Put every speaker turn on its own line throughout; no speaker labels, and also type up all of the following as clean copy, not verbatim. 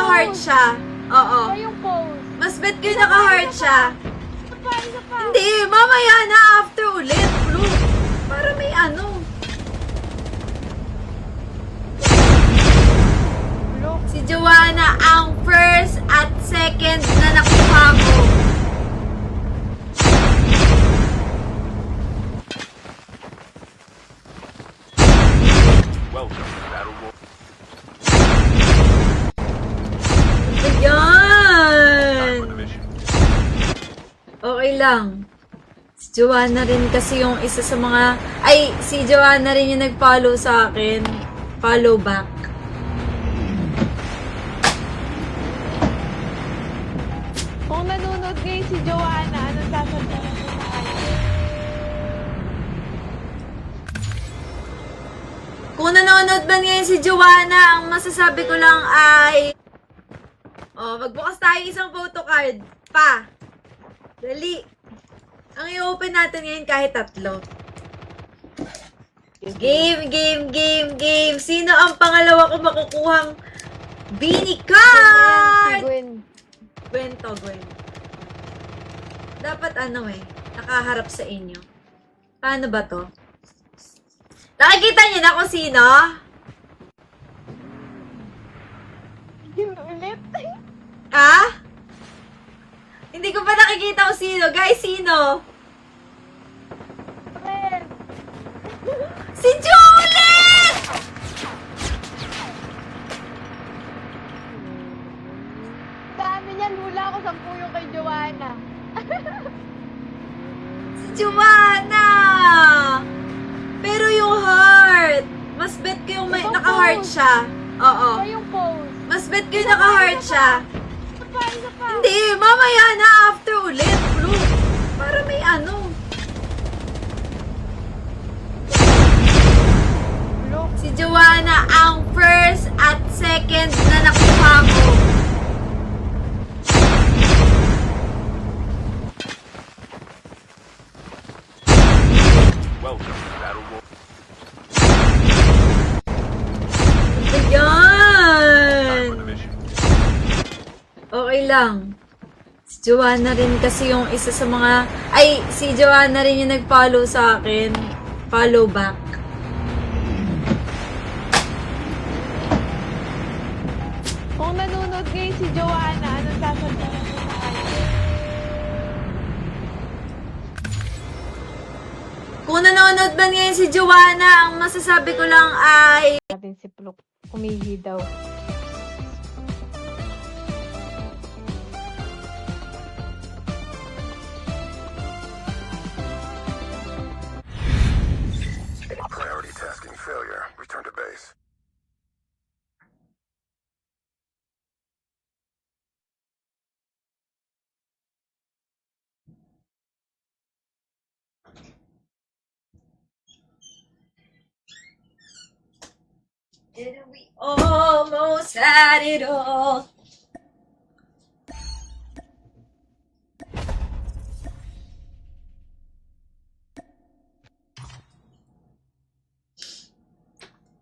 naka-heart siya. Oo.
Iba yung pose.
Mas bet ko yung naka-heart siya.
Isa pa.
Hindi, mamaya na after ulit, bro. Para may ano.
Look.
Si Joanna ang first at second na nakuha ko.
Welcome to Battle Royale.
Ayan.
For the mission.
Okay lang. Si Joanna rin kasi yung isa sa mga... Ay, si Joanna rin yung nag-follow sa akin. Follow back.
Kung nanonood ngayon si Joanna, anong sasabihin mo sa kanya?
Kung nanonood ba ngayon si Joanna, ang masasabi ko lang ay... Oh, magbukas tayo isang photocard. Pa. Dali. Ang i-open natin ngayon kahit 3. Game. Sino ang pangalawa ko makukuhang Beanie
Si
card?
Gwen.
Gwen to, Gwen. Dapat ano nakaharap sa inyo. Paano ba to? Nakikita niyo na kung sino?
Yun ulit.
Ha? Hindi ko pa nakikita kung sino. Guys, sino?
Red.
Si Juliet!
Dami niyan. Hula ko 10 yung kay Joanna.
Si Joanna! Pero yung heart, mas bet ko yung may
Ibang
naka-heart
pose.
siya. Oo.
Iba yung pose.
Mas bet ko yung naka-heart siya.
Isa pa.
Hindi, mamaya na after ulit, bro. Para may ano.
Look.
Si Joanna ang first at second na nakuha ko.
Welcome to Battle Royale.
Ayan.
For the mission.
Okay lang. Si Joanna rin kasi yung isa sa mga... Ay, si Joanna rin yung nag-follow sa akin. Follow back.
Kung nanonood ngayon si Joanna, anong sasabihin mo sa kanya?
Kung nanonood ba ngayon si Joanna, ang masasabi ko lang ay...
Natin si Pluk. Umihi daw.
Priority tasking failure. Return to base.
And we almost had it all.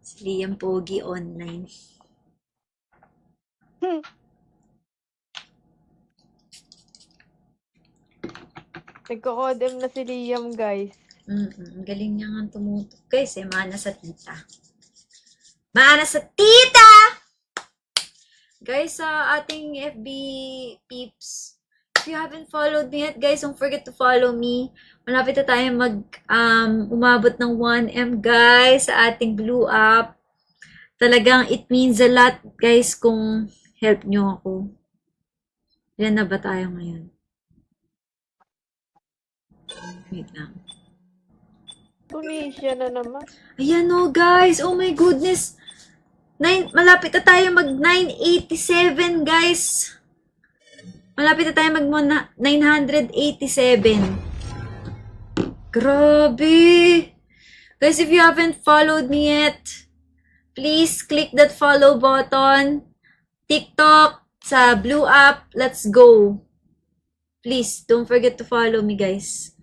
Si Liam Pogi online.
Nagko-codem na si Liam, guys.
Galing niya nga tumutok. Guys, mana sa tita. Mana sa tita! Guys, sa ating FB peeps, if you haven't followed me yet, guys, don't forget to follow me. Malapit na tayo umabot ng 1M, guys, sa ating Blue Up. Talagang it means a lot, guys, kung help nyo ako. Yan na ba tayo ngayon? Wait lang.
Tunisia na naman.
Ayan o, guys. Oh my goodness. Malapit na tayo mag 987, guys. Malapit na tayo mag 987. Grabe. Guys, if you haven't followed me yet, please click that follow button. TikTok, sa Blue App, let's go. Please, don't forget to follow me, guys.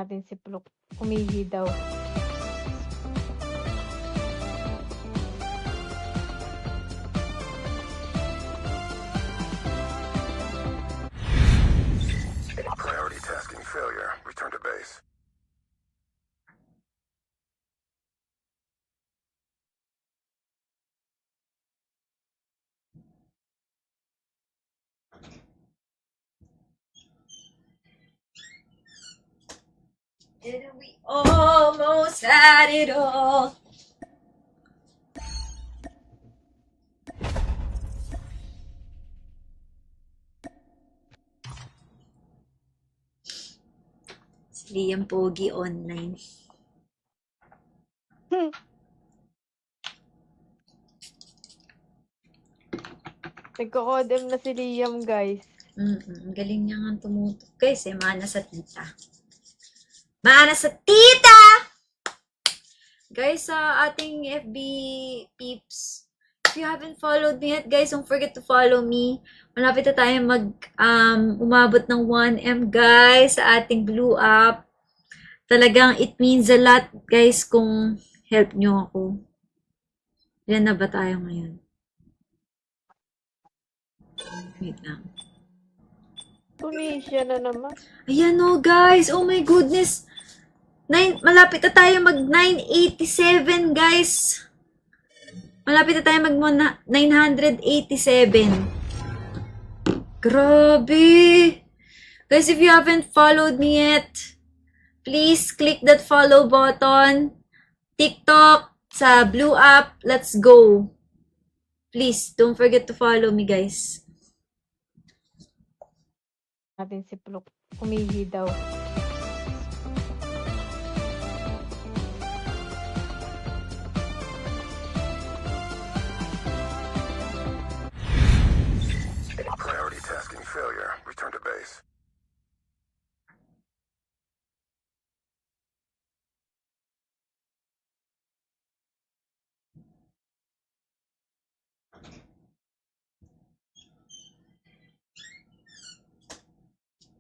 Natin si Pluk. Umihi daw.
And we almost had it all. Si Liam Pogi online.
Nagko-codem na si Liam, guys.
Ang galing niya nga tumutok. Guys, mana sa tita. Mana sa tita! Guys, sa ating FB peeps, if you haven't followed me yet, guys, don't forget to follow me. Malapit na tayo umabot ng 1M, guys, sa ating Blue App. Talagang it means a lot, guys, kung help nyo ako. Yan na ba tayo ngayon? Wait lang.
Tunisia na naman.
Ayan o, guys. Oh my goodness. Malapit na tayo mag 987, guys. Malapit na tayo mag 987. Grabe. Guys, if you haven't followed me yet, please click that follow button. TikTok, sa Blue App, let's go. Please, don't forget to follow me, guys.
Natin si Pluk. Umihi daw.
Priority tasking failure. Return to base.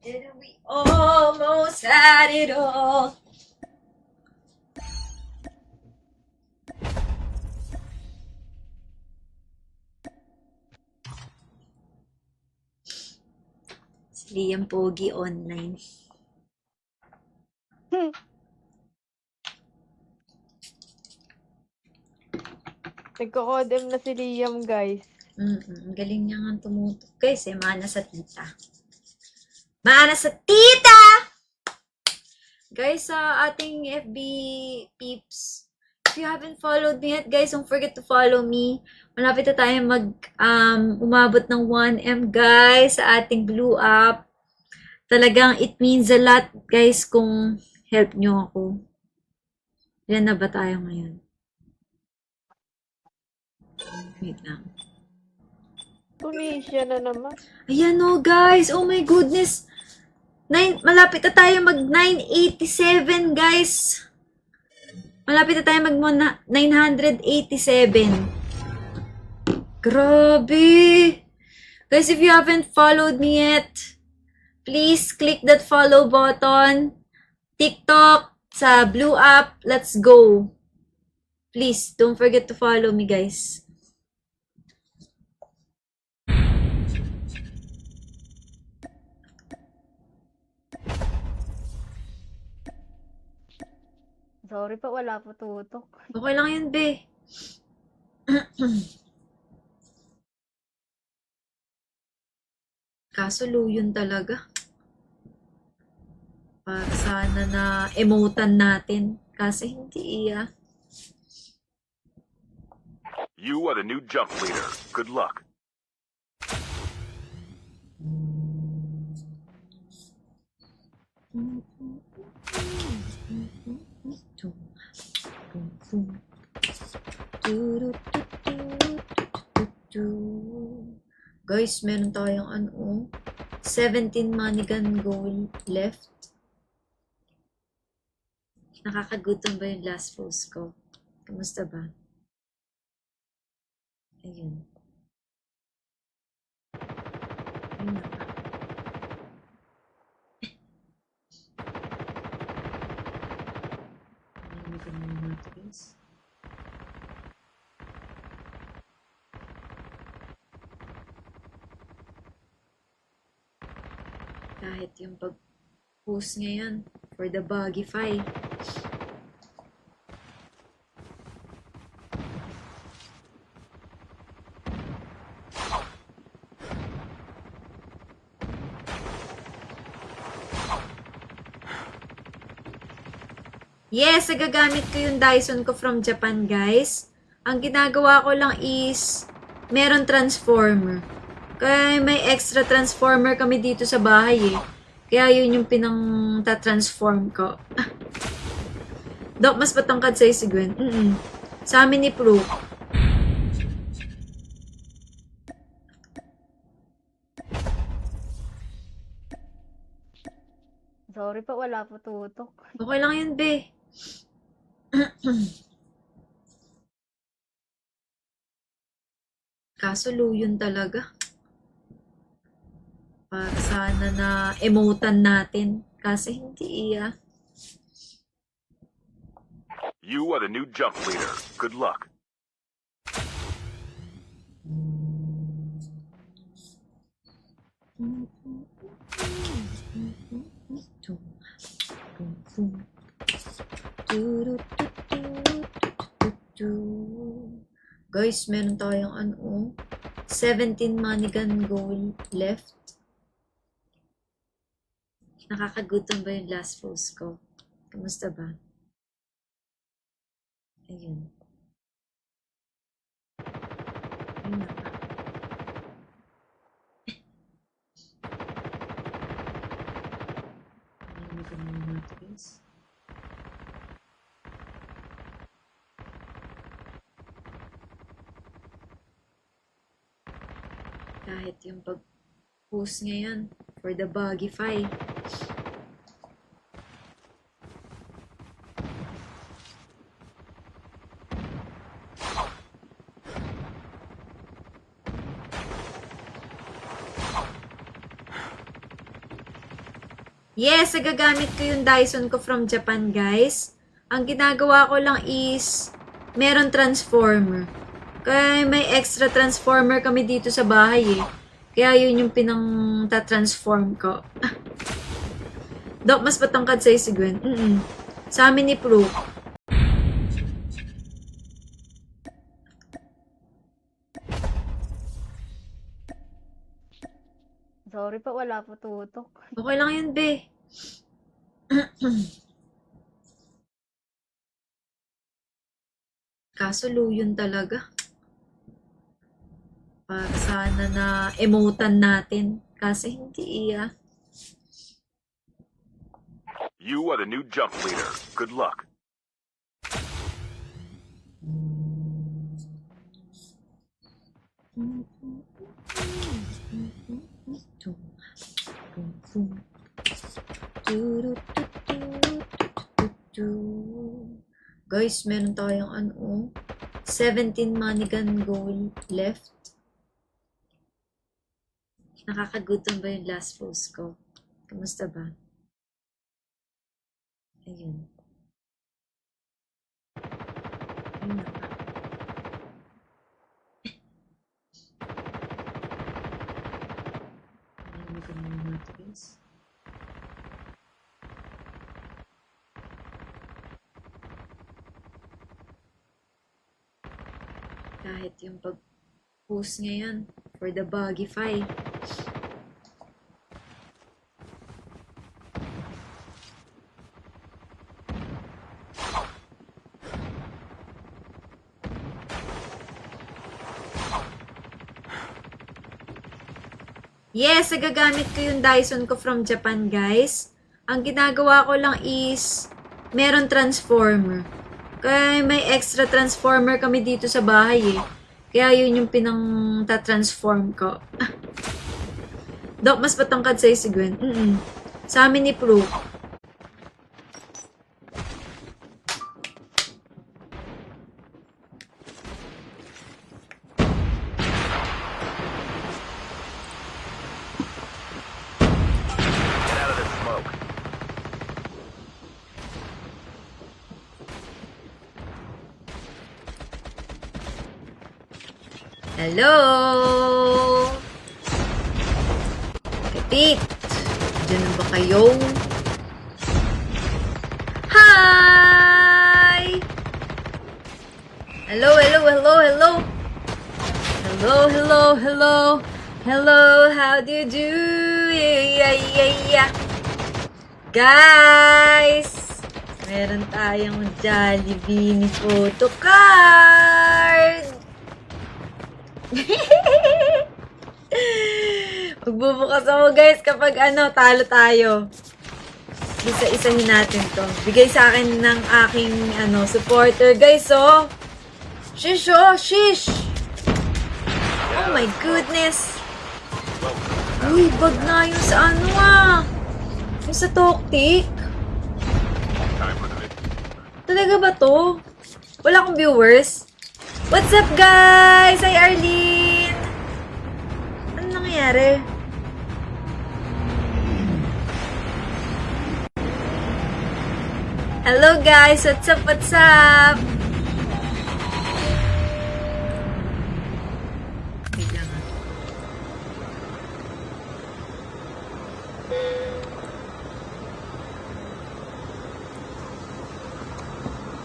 And we almost had it all. Si Liam Pogi online.
Nagko-codem na si Liam, guys.
Ang galing niya nga tumutok. Guys, mana sa tita. Mana sa tita! Guys, sa ating FB peeps, if you haven't followed me yet, guys, don't forget to follow me. Malapit na tayo umabot ng 1M, guys, sa ating Blue App. Talagang it means a lot, guys, kung help nyo ako. Yan na ba tayo ngayon? Wait lang.
Tunisia na naman.
Ayan o, guys. Oh my goodness. Malapit na tayo mag 987, guys. Malapit na tayo mag 987. Grabe. Guys, if you haven't followed me yet, please click that follow button. TikTok, sa Blue App, let's go. Please, don't forget to follow me, guys.
Sorry pa, wala po tutok.
Okay lang yun, be. Kaso luyon talaga. Para sana na emotan natin. Kasi hindi iya.
You are the new jump leader. Good luck.
Guys, meron tayong 17 money gun goal left. Nakakagutom ba yung last post ko? Kamusta ba? Ayun. Ayun na ba? Ayun ko muna ito, guys. Kahit yung pag-post ngayon for the Bugify. Yes, nagagamit ko yung Dyson ko from Japan, guys. Ang ginagawa ko lang is, meron transformer. Kaya may extra transformer kami dito sa bahay eh. Kaya yun yung pinang-transform ko. Dok, mas patangkad sa'yo si Gwen. Sa amin ni Pro.
Sorry pa, wala po tutok.
Okay lang yun, be. Kaso yun talaga. Para sana na emotan natin. Kasi hindi iya.
You are the new jump leader. Good luck.
Guys, meron tayong 17 money gun goal left. Nakakagutom ba yung last post ko? Kamusta ba? Ayun. Ayun na ba? Ayun na muna ito, guys. Kahit yung pag-post ngayon for the Bugify. Yes, nagagamit ko yung Dyson ko from Japan, guys. Ang ginagawa ko lang is, meron transformer. Kaya may extra transformer kami dito sa bahay eh. Kaya yun yung pinang-transform ko. Dok, mas patangkad sa'yo si Gwen. Sa amin ni Pro.
Sorry pa, wala po tutok.
Okay lang yun, be. Kaso yun talaga. Para sana na emotan natin. Kasi hindi iya.
You are the new jump leader. Good luck.
Guys, meron tayong 17 money gun goal left. Nakakagutom ba yung last post ko? Kamusta ba? Ayun. Ayun na ba? Ayun na muna ito, guys. Kahit yung pag-post ngayon for the Bugify. Yes, nagagamit ko yung Dyson ko from Japan, guys. Ang ginagawa ko lang is, meron transformer. Kaya may extra transformer kami dito sa bahay eh. Kaya yun yung pinang-transform ko. Dok, mas patangkad sa'yo si Gwen. Sa amin ni Pro.
Get out of this smoke.
Hello! Kapit! Diyan na ba kayo? Hi! Hello, hello, hello, hello! Hello, hello, hello! Hello, how do you do? Yeah, yeah, yeah. Guys! Meron tayong Jollibee ni photocard! Magbubukas ako guys kapag talo tayo. Isa-isahin natin to. Bigay sa akin ng aking supporter guys, oh. Shish, oh, shish! Oh my goodness! Uy, bag na yung sa yung sa Toktik. Talaga ba to? Wala akong viewers? What's up guys? Hi Arlene! Ano nangyayari? Hello guys! What's up? What's up? Wait lang ah.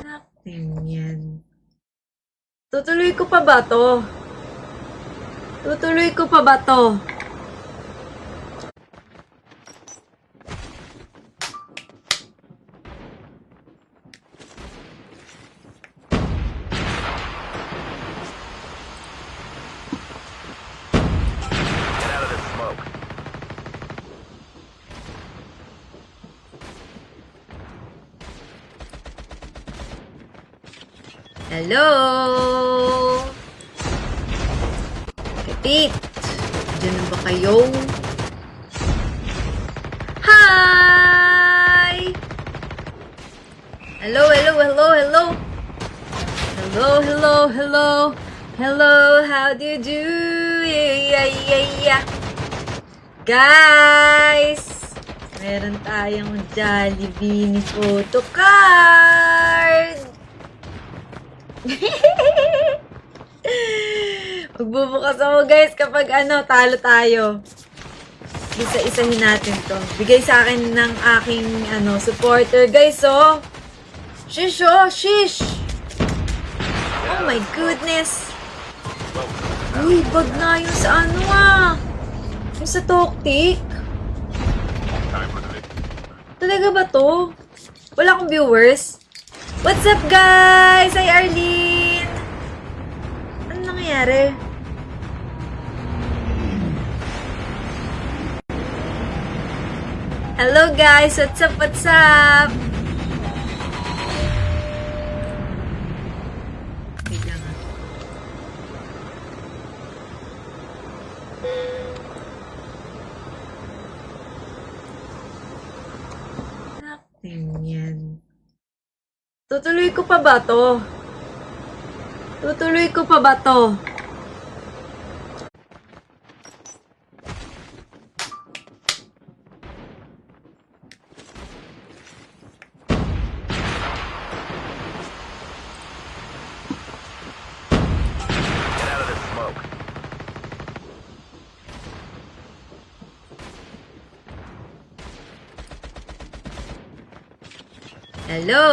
Natin yan. Tutuloy ko pa ba to? Tutuloy ko pa ba to?
Get out of this smoke.
Hello! Kapit! Diyan na ba kayo? Hi! Hello, hello, hello, hello! Hello, hello, hello! Hello, how do you do? Yeah, yeah, yeah! Guys! Meron tayong Jollibee ni photocard! Magbubukas ako guys kapag talo tayo. Isa-isahin natin to. Bigay sa akin ng aking supporter guys, oh. Shish, oh, shish! Oh my goodness! Uy, bag na yung sa yung sa Toktik. Talaga ba to? Wala akong viewers? What's up guys? Hi Arlene! Ano nangyayari? Hello guys! What's up? What's up? Wait lang ah. Natin yan. Tutuloy ko pa ba to? Tutuloy ko pa ba to?
Get out of this smoke.
Hello!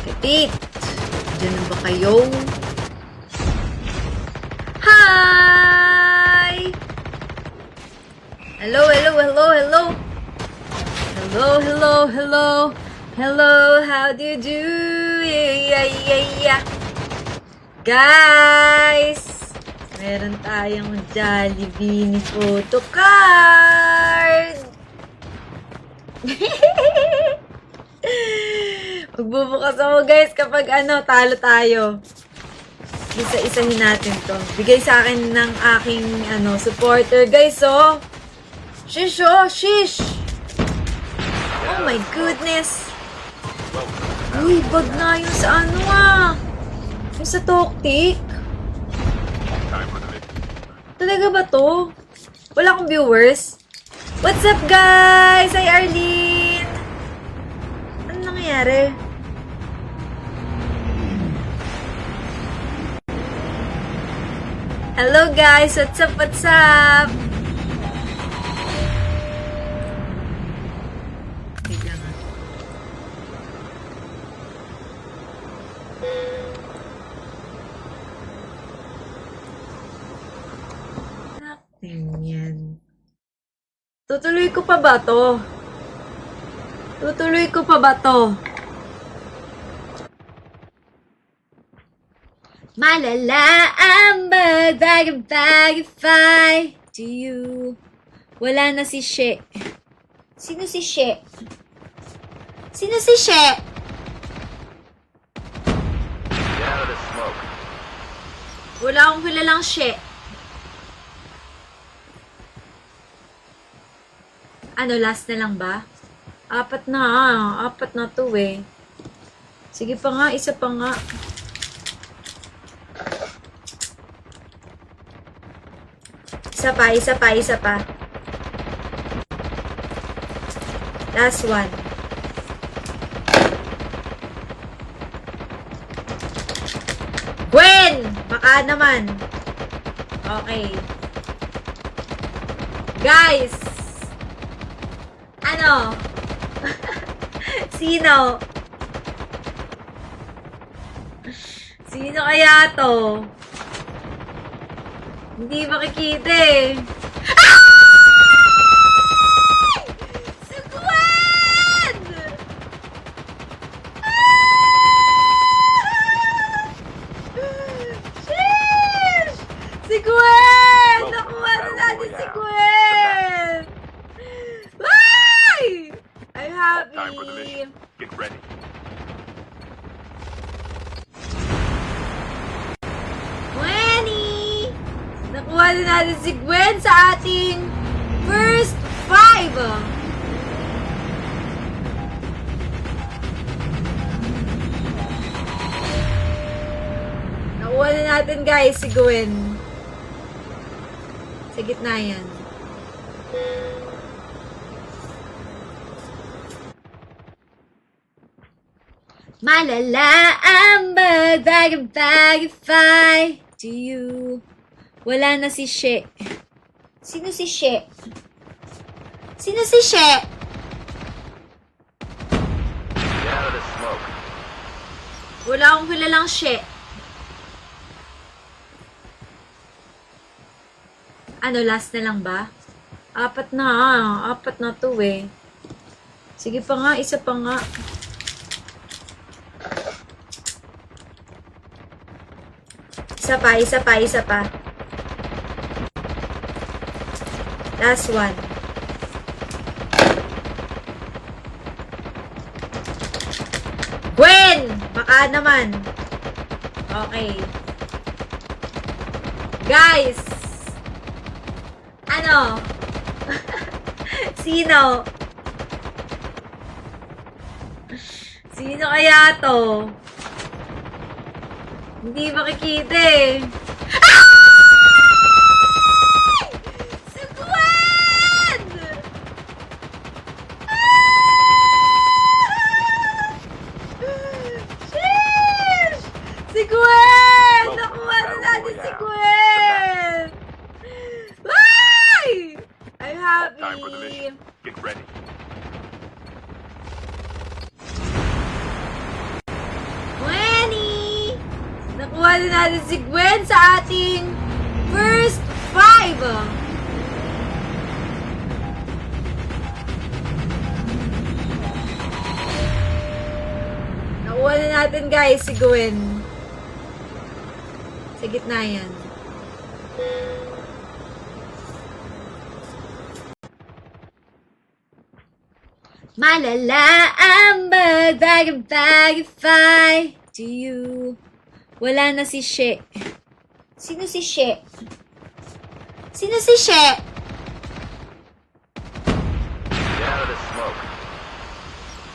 Kapit! Diyan na ba kayo? Hi! Hello, hello, hello, hello! Hello, hello, hello! Hello, how do you do? Yeah, yeah, yeah! Guys! Meron tayong Jollibee ni photocard! Magbubukas ako guys kapag talo tayo. Isa-isahin natin to. Bigay sa akin ng aking supporter guys, oh. Shish, oh, shish! Oh my goodness! Uy, bag na yung sa yung sa Toktik. Talaga ba to? Wala akong viewers? What's up guys? Hi Arlene! Ano nangyayari? Hello guys! What's up? What's up? Wait lang ah. Natin yan. Tutuloy ko pa ba to? Tutuloy ko pa ba to? Malala ang mag-bagay-bagay to you. Wala na si She. Sino si She? Sino si She?
Get out of the smoke.
Wala akong kilalang She. Ano, last na lang ba? Apat na to eh. Sige pa nga, isa pa nga. Isa pa. Last one. Gwen! Baka naman. Okay. Guys! Ano? Sino? Sino kaya to? Hindi makikita eh. Ay! Si Gwen! Sheesh! Si Gwen! Nakuha na natin si Gwen! Ay! I'm
Time for the
happy.
mission. Get ready.
Gwenny! Nakuha na natin si Gwen sa ating first 5. Nakuha na natin guys si Gwen. Sa gitna yan. Malala ang mag-bagay-bagay to you. Wala na si She. Sino si She? Sino si She?
Get out of the smoke.
Wala akong kilalang She. Ano, last na lang ba? Apat na to eh. Sige pa nga, isa pa nga. Isa pa. Last one. Gwen! Baka naman. Okay. Guys! Ano? Sino? Sino kaya to? Hindi makikita eh. Ay! Si Gwen! Sheesh! Si Gwen! Nakuha na natin si Gwen! Ay! I'm
Time for the
happy.
mission. Get ready.
Gwenny! Nakuha na natin si Gwen sa ating first 5. Nakuha na natin guys si Gwen. Sa gitna yan. Malala ang mag-bagay-bagay to you. Wala na si She. Sino si She? Sino si She?
Get out of the smoke.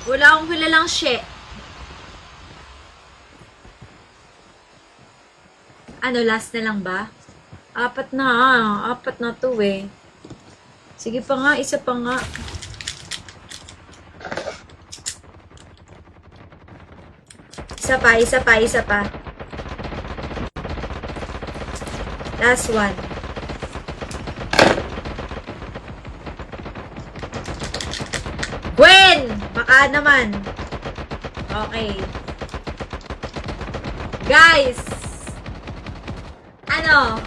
Wala akong kilalang She. Ano, last na lang ba? Apat na to eh. Sige pa nga, isa pa nga. Isa pa. Last one. Gwen! Baka naman. Okay. Guys! Ano?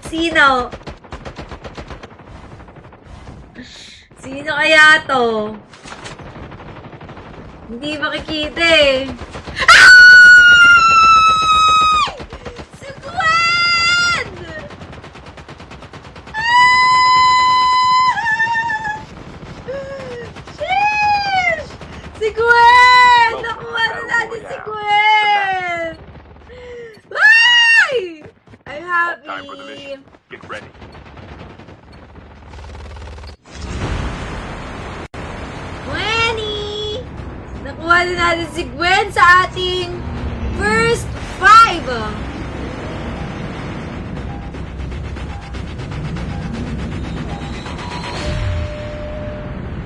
Sino? Sino kaya to? Hindi makikita eh. Si Gwen! Sheesh! Si Gwen! Nakuha na natin si Gwen! Why? I'm
Time for the mission.
happy.
Get ready.
Nakuha na natin si Gwen sa ating first 5.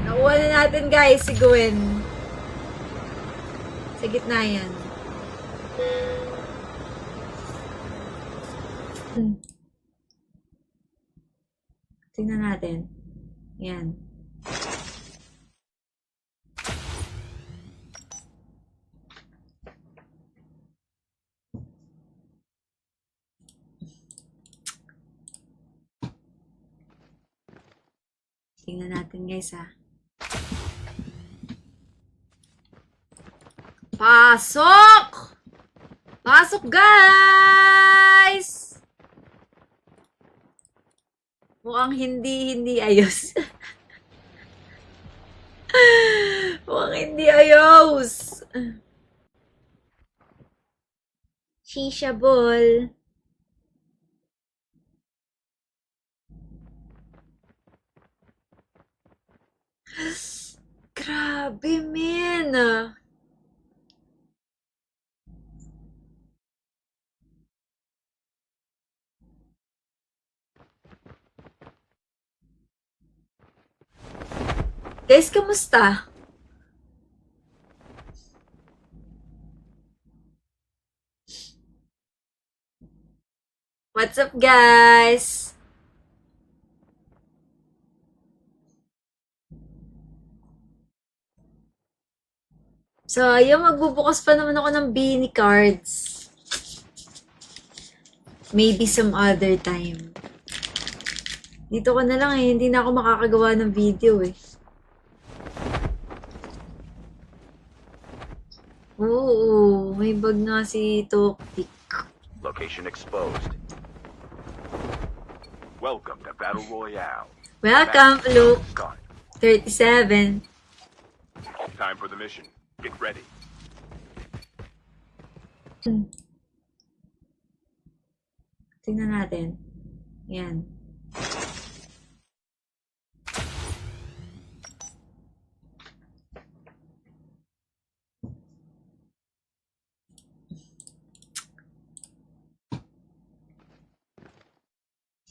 Nakuha na natin guys si Gwen. Sa gitna yan. Tingnan natin. Yan. Tingnan natin guys ha. Pasok! Pasok guys! Mukhang hindi ayos. Mukhang hindi ayos. Shisha ball. Grabe, men. Guys, kamusta? What's up, guys? So, ayun, magbubukas pa naman ako ng Beanie cards. Maybe some other time. Dito ko na lang eh, hindi na ako makakagawa ng video eh. Oo, may bag na si Toktik.
Location exposed. Welcome to Battle Royale.
Welcome, Luke.
Got
37.
Time for the mission. Get ready.
Tingnan natin. Yan.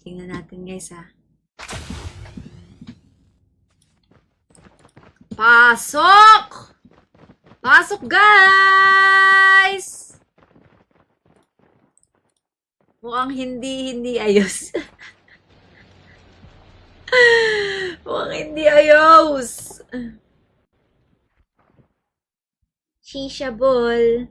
Tingnan natin guys ha. Pasok! Pasok guys! Mukhang hindi ayos. Mukhang hindi ayos. Shisha ball.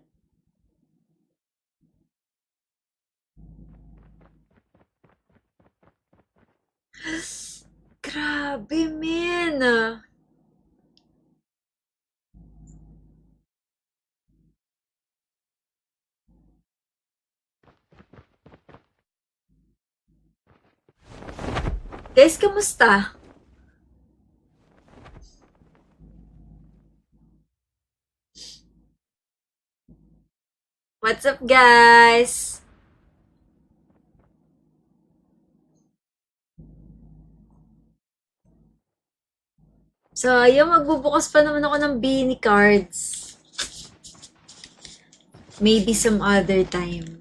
Grabe, men. Guys, kamusta? What's up, guys? So, ayun, magbubukas pa naman ako ng Beanie cards. Maybe some other time.